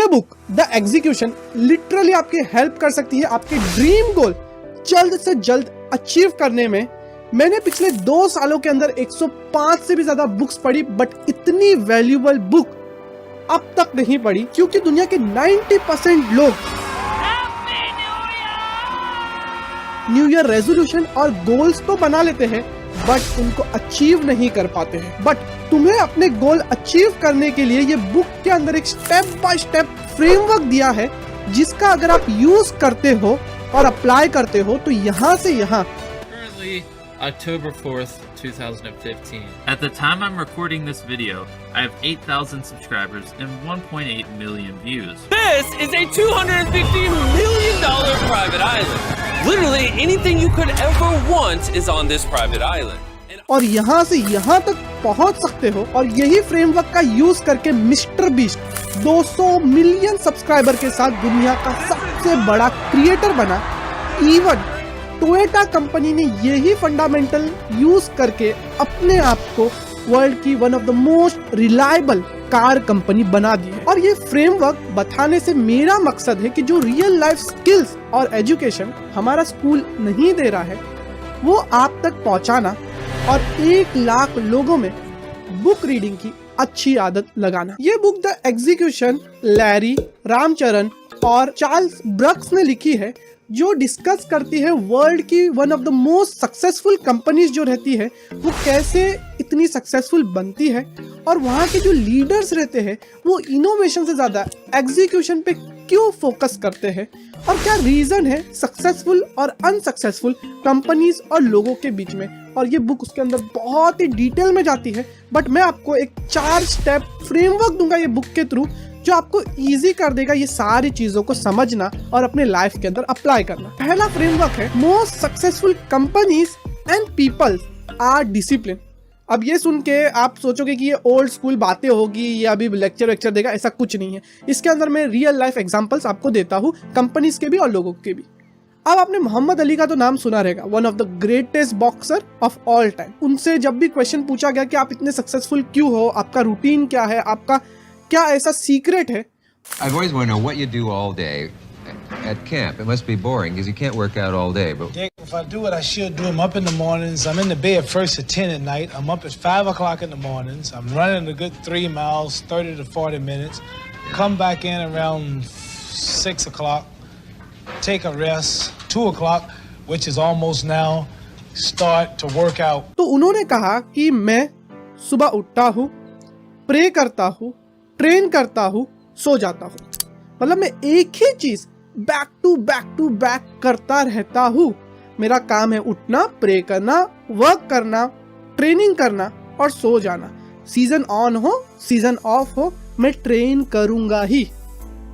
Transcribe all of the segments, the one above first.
ये book the execution literally आपकी help कर सकती है आपके ड्रीम गोल जल्द से जल्द अचीव करने में। मैंने पिछले 2 सालों के अंदर 105 से भी ज्यादा बुक्स पढ़ी, बट इतनी वैल्यूएबल बुक अब तक नहीं पढ़ी, क्योंकि दुनिया के 90% लोग न्यू ईयर रेजोल्यूशन और गोल्स तो बना लेते हैं बट उनको अचीव नहीं कर पाते हैं। बट तुम्हें अपने गोल अचीव करने के लिए ये बुक के अंदर एक स्टेप बाय स्टेप फ्रेमवर्क दिया है, जिसका अगर आप यूज करते हो और अप्लाई करते हो तो यहाँ से यहाँ October 4th, 2015. At the time I'm recording this video, I have 8,000 subscribers and 1.8 million views. This is a $250 million private island. Literally anything you could ever want is on this private island. और यहाँ से यहाँ तक पहुँच सकते हो, और यही फ्रेमवर्क का यूज करके मिस्टर बीस्ट 200 मिलियन सब्सक्राइबर के साथ दुनिया का सबसे बड़ा क्रिएटर बना। इवन टोयोटा कंपनी ने यही फंडामेंटल यूज करके अपने आप को वर्ल्ड की one of the most reliable car company बना दी है। और ये फ्रेमवर्क बताने से मेरा मकसद है कि जो रियल लाइफ स्किल्स और एजुकेशन हमारा स्कूल नहीं दे रहा है वो आप तक पहुंचाना, और 1 लाख लोगों में बुक रीडिंग की अच्छी आदत लगाना। ये book the execution Larry Ram Charan और चार्ल्स ब्रक्स ने लिखी है, जो डिस्कस करती है वर्ल्ड की one of the most successful companies जो रहती है वो कैसे इतनी सक्सेसफुल बनती है, और वहाँ के जो लीडर्स रहते हैं वो इनोवेशन से ज़्यादा एग्जीक्यूशन पे क्यों फोकस करते हैं, और क्या रीज़न है सक्सेसफुल और अनसक्सेसफुल कंपनीज और लोगों के बीच में। और ये बुक उसके अंदर बहुत ही डिटेल में जाती है, बट मैं आपको एक 4 स्टेप फ्रेमवर्क दूंगा ये बुक के थ्रू, जो आपको इजी कर देगा ये सारी चीजों को समझना और अपने लाइफ के अंदर अप्लाई करना। पहला फ्रेमवर्क है most successful companies and people are discipline. अब ये सुन के आप सोचोगे कि ये ओल्ड स्कूल बातें होगी या अभी लेक्चर देगा, ऐसा कुछ नहीं है। इसके अंदर मैं रियल लाइफ एग्जांपल्स आपको देता हूँ, कंपनीज के भी और लोगों के भी। अब आपने मोहम्मद अली का तो नाम सुना रहेगा, one of the greatest boxer of all time. उनसे जब भी क्वेश्चन पूछा गया कि आप इतने सक्सेसफुल क्यों हो, आपका रूटीन क्या है, आपका क्या ऐसा सीक्रेट है। I've always wanted to know what you do all day at camp. It must be boring because you can't work out all day. But if I do what I should do, I'm up in the mornings. I'm in the bed first at 10 at night. I'm up at 5 o'clock in the mornings. I'm running a good 3 miles, 30 to 40 minutes. Come back in around 6 o'clock. Take a rest. 2 o'clock, which is almost now, start to work out. तो उन्होंने कहा कि मैं सुबह उठता हूँ, pray करता हूँ, ट्रेन करता हूँ, सो जाता हूँ। मतलब मैं एक ही चीज बैक टू बैक करता रहता हूँ। मेरा काम है उठना, प्रे करना, वर्क करना, ट्रेनिंग करना और सो जाना। सीजन ऑन हो, सीजन ऑफ हो, मैं ट्रेन करूंगा ही।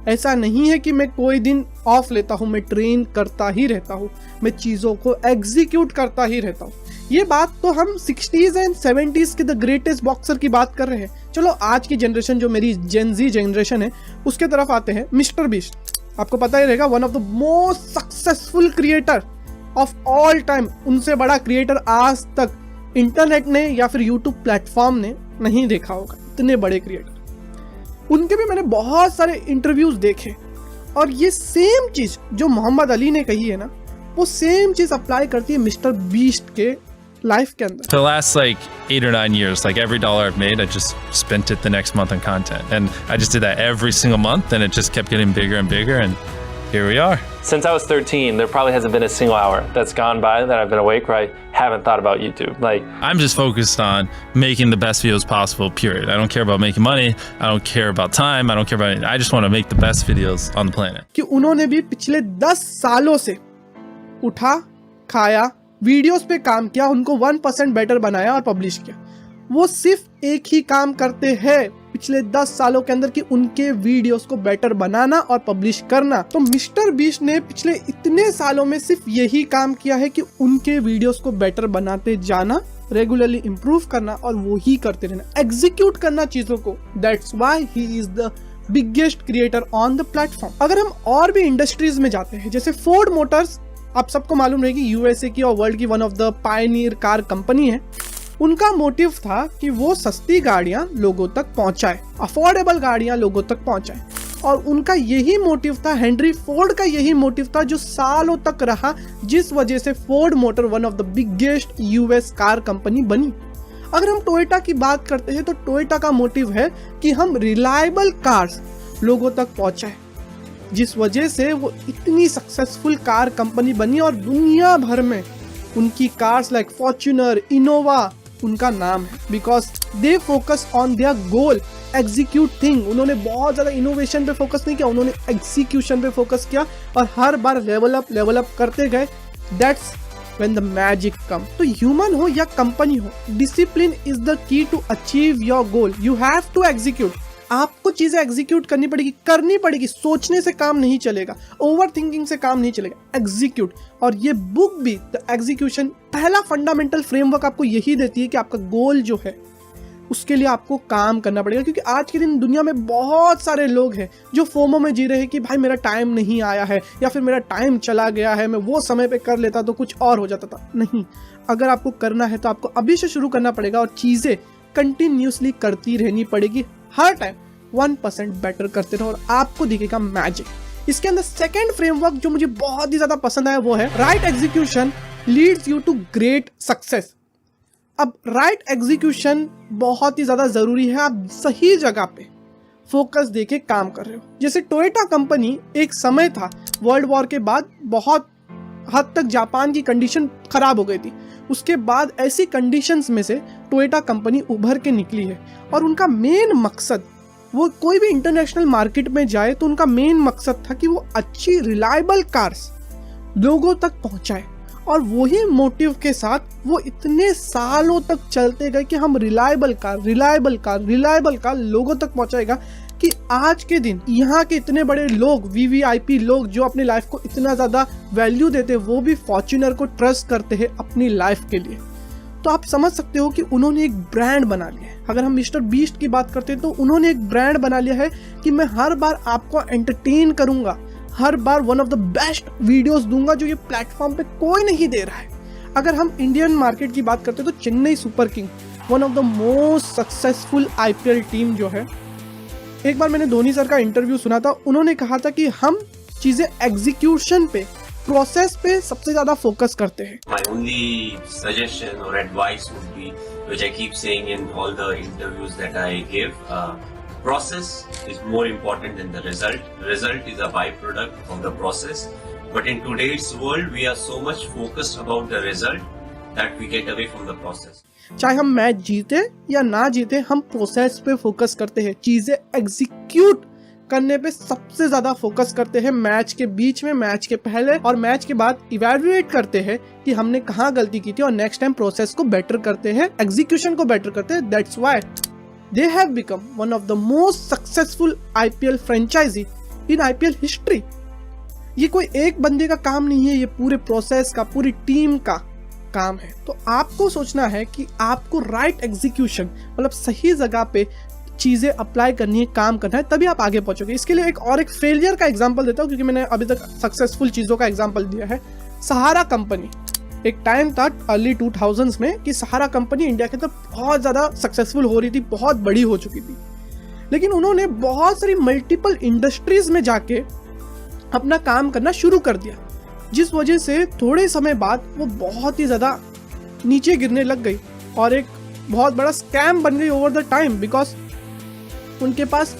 ऐसा नहीं है कि मैं कोई दिन ऑफ लेता हूँ, मैं ट्रेन करता ही रहता हूँ, मैं चीज़ों को एग्जीक्यूट करता ही रहता हूँ। ये बात तो हम 60s एंड 70s के द ग्रेटेस्ट बॉक्सर की बात कर रहे हैं। चलो आज की जनरेशन जो मेरी जेन जी जनरेशन है उसके तरफ आते हैं। मिस्टर बीस्ट आपको पता ही रहेगा, one of the most successful creator of all time. उनसे बड़ा क्रिएटर आज तक इंटरनेट ने या फिर यूट्यूब प्लेटफॉर्म ने नहीं देखा होगा, इतने बड़े क्रिएटर। उनके भी मैंने बहुत सारे इंटरव्यूज देखे, और ये सेम चीज जो मोहम्मद अली ने कही है ना, वो सेम चीज अप्लाई करती है मिस्टर बीस्ट के लाइफ के अंदर। For the last like 8 or 9 years, like every dollar I've made, I just spent it the next month on content. And I just did that every single month, and it just kept getting bigger and bigger, and here we are. Since I was 13, there probably hasn't been a single hour that's gone by that I've been awake where I haven't thought about YouTube. Like, I'm just focused on making the best videos possible, period. I don't care about making money. I don't care about time. I don't care about anything. I just want to make the best videos on the planet. कि उन्होंने भी पिछले 10 सालों से उठा, खाया, videos पे काम किया, उनको 1% बेटर बनाया और पब्लिश किया। वो सिर्फ एक ही काम करते हैं पिछले 10 सालों के अंदर कि उनके वीडियोस को बेटर बनाना और पब्लिश करना। तो मिस्टर बीस्ट ने पिछले इतने सालों में सिर्फ यही काम किया है कि उनके वीडियोस को बेटर बनाते जाना, रेगुलरली इंप्रूव करना और वो ही करते रहना, एग्जीक्यूट करना चीजों को। That's why he is the biggest creator on the platform. अगर हम और भी इंडस्ट्रीज में जाते हैं, जैसे फोर्ड मोटर्स, आप सबको मालूम रहेगी यूएसए की और वर्ल्ड की one of the Pioneer car company है। उनका मोटिव था कि वो सस्ती गाड़ियां लोगों तक पहुंचाए, अफोर्डेबल गाड़ियां लोगों तक पहुंचाए। और उनका यही मोटिव था, हेनरी फोर्ड का यही मोटिव था जो सालों तक रहा, जिस वजह से Ford motor one of the biggest US car company बनी। अगर हम टोयोटा की बात करते हैं तो टोयोटा का मोटिव है कि हम रिलायबल कार्स लोगों तक पहुंचाएं, जिस वजह से वो इतनी सक्सेसफुल कार कंपनी बनी और दुनिया भर में उनकी कार्स लाइक फॉर्च्यूनर, इनोवा उनका नाम है, because they focus on their goal, execute thing. उन्होंने बहुत ज़्यादा इनोवेशन पे फोकस नहीं किया, उन्होंने एग्जीक्यूशन पे फोकस किया और हर बार लेवल अप करते गए। That's when the magic come. तो ह्यूमन हो या कंपनी हो, discipline is the key to achieve your goal. You have to execute. आपको चीजें एग्जीक्यूट करनी पड़ेगी। सोचने से काम नहीं चलेगा, ओवर थिंकिंग से काम नहीं चलेगा, एग्जीक्यूट। और ये बुक भी द एग्जीक्यूशन पहला फंडामेंटल फ्रेमवर्क आपको यही देती है कि आपका गोल जो है उसके लिए आपको काम करना पड़ेगा। क्योंकि आज के दिन दुनिया में बहुत सारे लोग हैं जो फोमो में जी रहे हैं कि भाई मेरा टाइम नहीं आया है या फिर मेरा टाइम चला गया है, मैं वो समय पे कर लेता तो कुछ और हो जाता था। नहीं, अगर आपको करना है तो आपको अभी से शुरू करना पड़ेगा और चीजें कंटिन्यूसली करती रहनी पड़ेगी। हर टाइम 1% बेटर करते रहो और आपको दिखेगा मैजिक। इसके अंदर सेकेंड फ्रेमवर्क जो मुझे बहुत ही ज्यादा पसंद आया वो है right execution leads you to great success. अब राइट एग्जीक्यूशन बहुत ही ज्यादा जरूरी है। आप सही जगह पे फोकस देके काम कर रहे हो। जैसे टोयोटा कंपनी एक समय था, वर्ल्ड वॉर के बाद बहुत हद तक जापान की कंडीशन खराब हो गई थी। उसके बाद ऐसी कंडीशंस में से टोयोटा कंपनी उभर के निकली है और उनका मेन मकसद, वो कोई भी इंटरनेशनल मार्केट में जाए तो उनका मेन मकसद था कि वो अच्छी रिलायबल कार्स लोगों तक पहुंचाए। और वही मोटिव के साथ वो इतने सालों तक चलते गए कि हम रिलायबल कार लोगों तक पहुंचाएगा कि आज के दिन यहाँ के इतने बड़े लोग, वीवीआईपी लोग जो अपनी लाइफ को इतना ज़्यादा वैल्यू देते हैं, वो भी फॉर्च्यूनर को ट्रस्ट करते हैं अपनी लाइफ के लिए। तो आप समझ सकते हो कि उन्होंने एक ब्रांड बना लिया है। अगर हम मिस्टर बीस्ट की बात करते हैं तो उन्होंने एक ब्रांड बना लिया है कि मैं हर बार आपको एंटरटेन करूंगा, हर बार one of the best videos दूंगा जो ये प्लेटफॉर्म पे कोई नहीं दे रहा है। अगर हम इंडियन मार्केट की बात करते हैं तो Chennai super king one of the most successful IPL team जो है, एक बार मैंने धोनी सर का इंटरव्यू सुना था, उन्होंने कहा था कि हम चीजें एग्जीक्यूशन पे, प्रोसेस पे सबसे ज्यादा फोकस करते हैं। My only suggestion or advice would be, which I keep saying in all the interviews that I give, process is more important than the result. Result is a byproduct of the process. But in today's world, we are so much focused about the result that we get away from the process. चाहे हम match जीते या ना जीते, हम process पे focus करते हैं, चीजें एग्जीक्यूट करने पे सबसे ज्यादा फोकस करते हैं। मैच के बीच में, मैच के पहले और मैच के बाद इवैल्यूएट करते हैं कि हमने कहाँ गलती की थी और नेक्स्ट टाइम प्रोसेस को बेटर करते हैं, एग्जीक्यूशन को बेटर करते हैं। That's why they have become one of the most successful IPL franchisee in IPL history. ये कोई एक बंदे का काम नहीं है, ये पूरे प्रोसेस का, पूरी टीम का काम है। तो आपको सोचना है कि आपको राइट एग्जीक्यूशन, मतलब सही जगह पे चीजें अप्लाई करनी है, काम करना है, तभी आप आगे पहुंचोगे। इसके लिए एक फेलियर का एग्जांपल देता हूं, क्योंकि मैंने अभी तक सक्सेसफुल चीजों का एग्जांपल दिया है। सहारा कंपनी, एक टाइम था अर्ली 2000s में कि सहारा कंपनी इंडिया के अंदर बहुत ज्यादा सक्सेसफुल हो रही थी, बहुत बड़ी हो चुकी थी, लेकिन उन्होंने बहुत सारी मल्टीपल इंडस्ट्रीज में जाके अपना काम करना शुरू कर दिया, जिस वजह से थोड़े समय बाद वो बहुत ही ज्यादा नीचे गिरने लग गई और एक बहुत बड़ा स्कैम बन गई ओवर द टाइम। बिकॉज उनके पास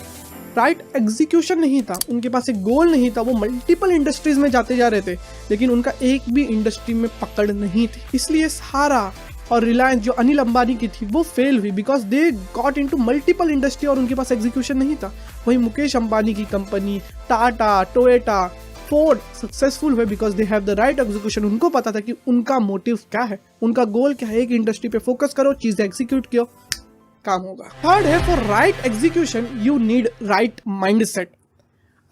राइट एग्जीक्यूशन नहीं था, उनके पास एक गोल नहीं था, वो मल्टीपल इंडस्ट्रीज में जाते जा रहे थे, लेकिन उनका एक भी इंडस्ट्री में पकड़ नहीं थी। इसलिए सहारा और रिलायंस जो अनिल अंबानी की थी वो फेल हुई, because they got into multiple industry और उनके पास एग्जीक्यूशन नहीं था। वही मुकेश अंबानी की company, Tata, Toyota, Ford successful हुए because they have the right execution. उनको पता था कि उनका मोटिव क्या है, उनका गोल क्या है। एक इंडस्ट्री पे फोकस करो, चीजें एग्जीक्यूट करो, काम होगा। थर्ड है, for right execution you need right mindset.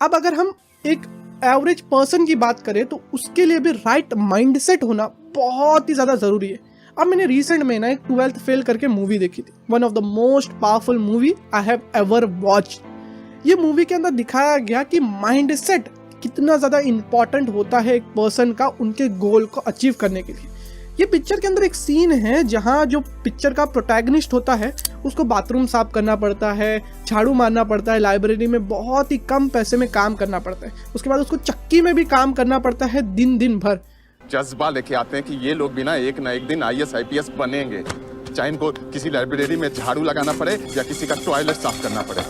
अब अगर हम एक एवरेज पर्सन की बात करें तो उसके लिए भी राइट माइंडसेट होना बहुत ही ज्यादा जरूरी है। अब मैंने रिसेंट में ना एक 12th फेल करके मूवी देखी थी, one of the most powerful movie I have ever watched. ये मूवी के अंदर दिखाया गया कि माइंडसेट कितना ज्यादा इंपॉर्टेंट होता है एक पर्सन का उनके गोल को अचीव करने के लिए। ये पिक्चर के अंदर एक सीन है जहाँ जो पिक्चर का प्रोटैगनिस्ट होता है उसको बाथरूम साफ करना पड़ता है, झाड़ू मारना पड़ता है, लाइब्रेरी में बहुत ही कम पैसे में काम करना पड़ता है, उसके बाद उसको चक्की में भी काम करना पड़ता है दिन भर। जज्बा लेके आते हैं कि ये लोग भी ना एक दिन IAS IPS बनेंगे, चाहे इनको किसी लाइब्रेरी में झाड़ू लगाना पड़े या किसी का टॉयलेट साफ करना पड़े।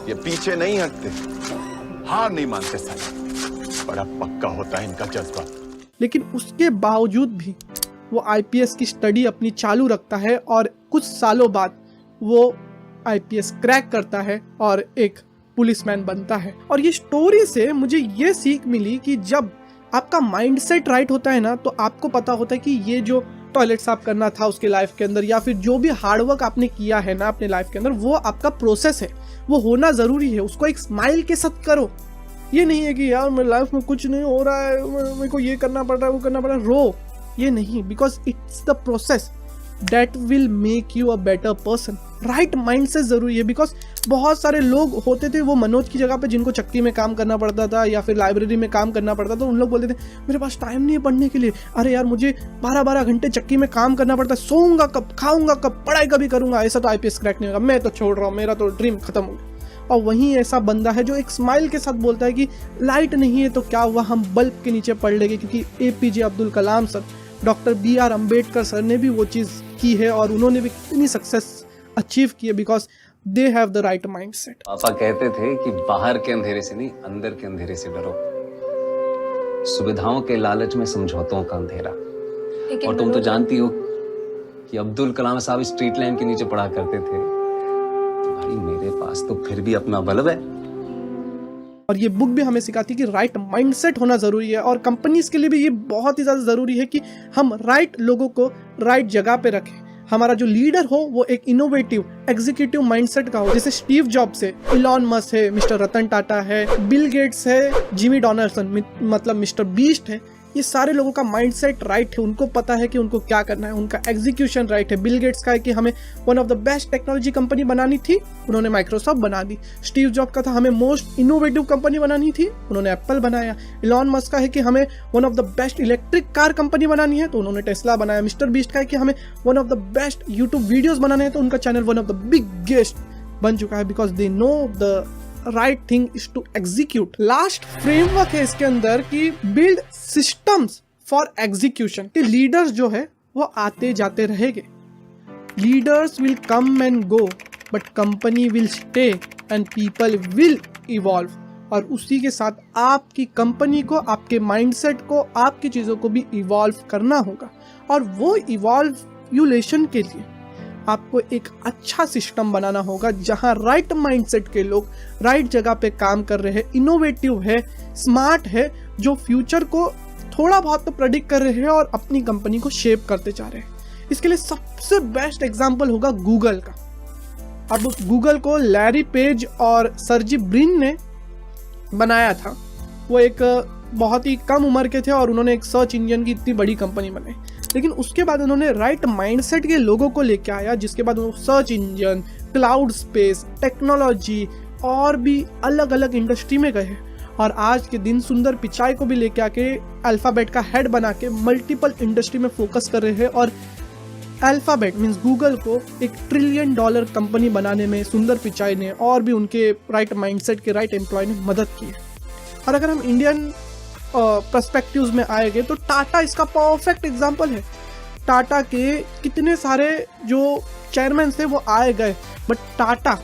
ये पीछे नहीं हटते, हार नहीं मानते साले, बड़ा पक्का होता है इनका जज्बा। लेकिन उसके बावजूद भी वो IPS की स्टडी अपनी चालू रखता है और कुछ सालों बाद वो IPS क्रैक करता है और एक पुलिसमैन बनता है। और ये स्टोरी से मुझे ये सीख मिली कि जब आपका माइंडसेट राइट होता है ना, तो आपको पता होता है कि ये जो टॉयलेट साफ करना था उसके लाइफ के अंदर, या फिर जो भी हार्डवर्क आपने किया है ना अपने लाइफ के अंदर, वो आपका प्रोसेस है, वो होना ज़रूरी है। उसको एक स्माइल के साथ करो। ये नहीं है कि यार मेरी लाइफ में कुछ नहीं हो रहा है, मेरे को ये करना पड़ रहा है, वो करना पड़ रहा है, रो। ये नहीं, because it's the process that will make you a better person. Right mind से ज़रूरी है, बिकॉज बहुत सारे लोग होते थे वो मनोज की जगह पे जिनको चक्की में काम करना पड़ता था या फिर लाइब्रेरी में काम करना पड़ता था, उन लोग बोलते थे मेरे पास टाइम नहीं है पढ़ने के लिए, अरे यार मुझे 12-12 घंटे चक्की में काम करना पड़ता है, सोऊंगा कब, खाऊंगा कब, पढ़ाई कभी करूंगा, ऐसा तो IPS क्रैक नहीं होगा, मैं तो छोड़ रहा हूँ, मेरा तो ड्रीम खत्म हो गया। और वहीं ऐसा बंदा है जो एक स्माइल के साथ बोलता है कि लाइट नहीं है तो क्या हुआ, हम बल्ब के नीचे पढ़ लेंगे, क्योंकि APJ Abdul Kalam sir, doctor BR Ambedkar sir ने भी वो चीज़ की है और उन्होंने भी कितनी सक्सेस अचीव की है, because they have the right mindset. पापा कहते थे कि बाहर के अंधेरे से नहीं, अंदर के अंधेरे से डरो। सुविधाओं के लालच में समझौतों का अंधेरा। और तुम तो जानती हो कि अब्दुल कलाम साहब स्ट्रीट लैम्प के नीचे पढ़ा करते थे, तो भाई मेरे पास तो फिर भी अपना बल्ब है। और ये बुक भी हमें सिखाती है कि राइट माइंडसेट होना ज़रूरी है, और कंपनीज के लिए भी ये बहुत ही ज़्यादा ज़रूरी है कि हम राइट लोगों को राइट जगह पे रखें। हमारा जो लीडर हो वो एक इनोवेटिव एग्जीक्यूटिव माइंडसेट का हो, जैसे स्टीव जॉब्स है, इलॉन मस्क है, मिस्टर रतन टाटा है, बिल गेट्स है, जिमी डोनाल्डसन मतलब मिस्टर बीस्ट है। ये सारे लोगों का माइंडसेट राइट है, उनको पता है कि उनको क्या करना है, उनका एग्जीक्यूशन राइट है। बिल गेट्स का है कि हमें one of the best technology company बनानी थी, उन्होंने माइक्रोसॉफ्ट बना दी। स्टीव जॉब का था हमें मोस्ट इनोवेटिव कंपनी बनानी थी, उन्होंने एप्पल बनाया। इलॉन मस्क का है कि हमें one of the best electric car company बनानी है, तो उन्होंने टेस्ला बनाया। मिस्टर बीस्ट का है कि हमें one of the best YouTube videos बनाने हैं, तो उनका channel one of the biggest बन चुका है, because they know the right thing is to execute. Last framework है इसके अंदर कि बिल्ड सिस्टम्स फॉर एग्जीक्यूशन, कि लीडर्स जो है वो आते जाते रहेंगे। Leaders will come and go but company will stay and people will evolve. और उसी के साथ आपकी कंपनी को, आपके माइंडसेट को, आपकी चीज़ों को भी इवॉल्व करना होगा। और वो इवॉल्व्यूलेशन के लिए आपको एक अच्छा सिस्टम बनाना होगा जहां राइट माइंडसेट के लोग राइट जगह पे काम कर रहे हैं, इनोवेटिव है, स्मार्ट है, जो फ्यूचर को थोड़ा बहुत तो प्रेडिक्ट कर रहे हैं और अपनी कंपनी को शेप करते जा रहे हैं। इसके लिए सबसे बेस्ट एग्जांपल होगा गूगल का। अब गूगल को लैरी पेज और सर्जी ब्रिन ने बनाया था। वो एक बहुत ही कम उम्र के थे और उन्होंने एक सर्च इंजन की इतनी बड़ी कंपनी बनाई, लेकिन उसके बाद उन्होंने राइट माइंडसेट के लोगों को लेके आया, जिसके बाद वो search engine, cloud space, technology और भी अलग अलग इंडस्ट्री में गए। और आज के दिन सुंदर पिचाई को भी लेके आके अल्फाबेट का हेड बना के मल्टीपल इंडस्ट्री में फोकस कर रहे हैं। और अल्फाबेट मीन्स गूगल को एक $1 ट्रिलियन कंपनी बनाने में सुंदर पिचाई ने और भी उनके राइट माइंडसेट के राइट एम्प्लॉय ने मदद की है। और अगर हम इंडियन पर्सपेक्टिव्स में आएंगे तो टाटा इसका परफेक्ट एग्जांपल है। टाटा के कितने सारे जो चेयरमैन थे वो आए गए, बट टाटा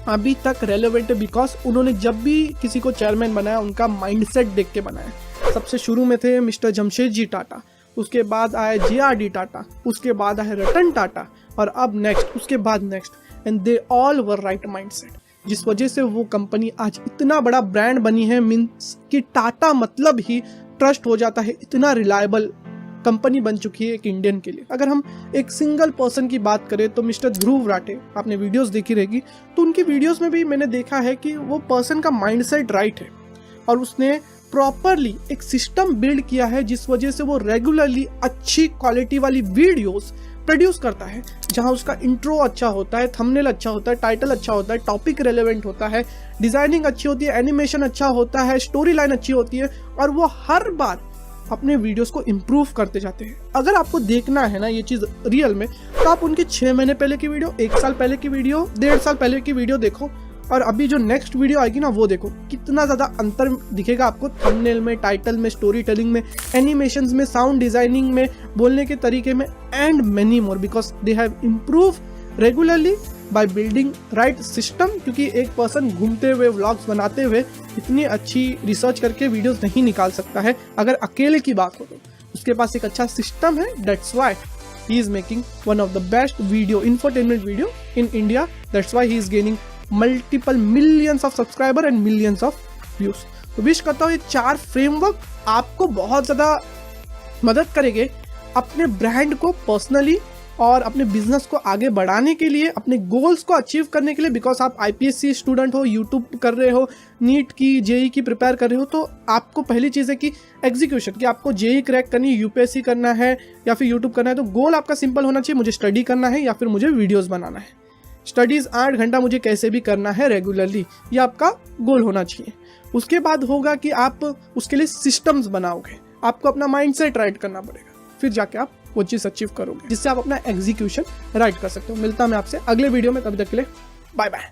अभी तक रेलेवेंट है, बिकॉज उन्होंने जब भी किसी को चेयरमैन बनाया उनका माइंडसेट देख के बनाया। सबसे शुरू में थे मिस्टर जमशेदजी टाटा, उसके बाद आए JRD टाटा, उसके बाद आए रतन टाटा, और अब नेक्स्ट उसके बाद next, and they all were right mindset, जिस वजह से वो कंपनी आज इतना बड़ा ब्रांड बनी है। मीन्स कि टाटा मतलब ही ट्रस्ट हो जाता है, इतना रिलायबल कंपनी बन चुकी है एक इंडियन के लिए। अगर हम एक सिंगल पर्सन की बात करें तो मिस्टर ध्रुव राठे, आपने वीडियोस देखी रहेगी, तो उनकी वीडियोस में भी मैंने देखा है कि वो पर्सन का माइंडसेट राइट है और उसने प्रॉपरली एक सिस्टम बिल्ड किया है, जिस वजह से वो रेगुलरली अच्छी क्वालिटी वाली वीडियोस प्रोड्यूस करता है, जहां उसका इंट्रो अच्छा होता है, थंबनेल अच्छा होता है, टाइटल अच्छा होता है, टॉपिक रेलेवेंट होता है, डिजाइनिंग अच्छी होती है, एनिमेशन अच्छा होता है, स्टोरी लाइन अच्छी होती है, और वो हर बार अपने वीडियोस को इम्प्रूव करते जाते हैं। अगर आपको देखना है ना ये चीज़ रियल में, तो आप उनकी 6 महीने पहले की वीडियो, 1 साल पहले की वीडियो, 1.5 साल पहले की वीडियो देखो, और अभी जो नेक्स्ट वीडियो आएगी ना वो देखो। कितना ज़्यादा अंतर दिखेगा आपको थंबनेल में, टाइटल में, स्टोरी टेलिंग में, एनिमेशंस में, साउंड डिजाइनिंग में, बोलने के तरीके में, and many more, because they have improve regularly by building right system. क्योंकि एक पर्सन घूमते हुए, व्लॉग्स बनाते हुए इतनी अच्छी रिसर्च करके वीडियोस नहीं निकाल सकता है अगर अकेले की बात हो तो। उसके पास एक अच्छा सिस्टम है, that's why he is making one of the best video infotainment video in India. That's why he is gaining multiple millions of subscriber and millions of views. तो विश करता हूँ ये 4 फ्रेमवर्क आपको बहुत ज़्यादा मदद करेंगे अपने ब्रांड को पर्सनली और अपने बिजनेस को आगे बढ़ाने के लिए, अपने गोल्स को अचीव करने के लिए। बिकॉज आप IPSC स्टूडेंट हो, यूट्यूब कर रहे हो, नीट की, JEE की प्रिपेयर कर रहे हो, तो आपको पहली चीज़ है कि एग्जीक्यूशन, कि आपको JEE क्रैक करनी है, UPSC करना है या फिर यूट्यूब करना है। तो गोल आपका सिंपल होना चाहिए, मुझे स्टडी करना है या फिर मुझे वीडियोज़ बनाना है। स्टडीज़ 8 घंटा मुझे कैसे भी करना है रेगुलरली, ये आपका गोल होना चाहिए। उसके बाद होगा कि आप उसके लिए सिस्टम्स बनाओगे, आपको अपना माइंडसेट राइट करना पड़ेगा, फिर जाके आप वो चीज़ अचीव करोगे जिससे आप अपना एग्जीक्यूशन राइट कर सकते हो। मिलता हूं मैं आपसे अगले वीडियो में, तब तक के लिए बाय बाय।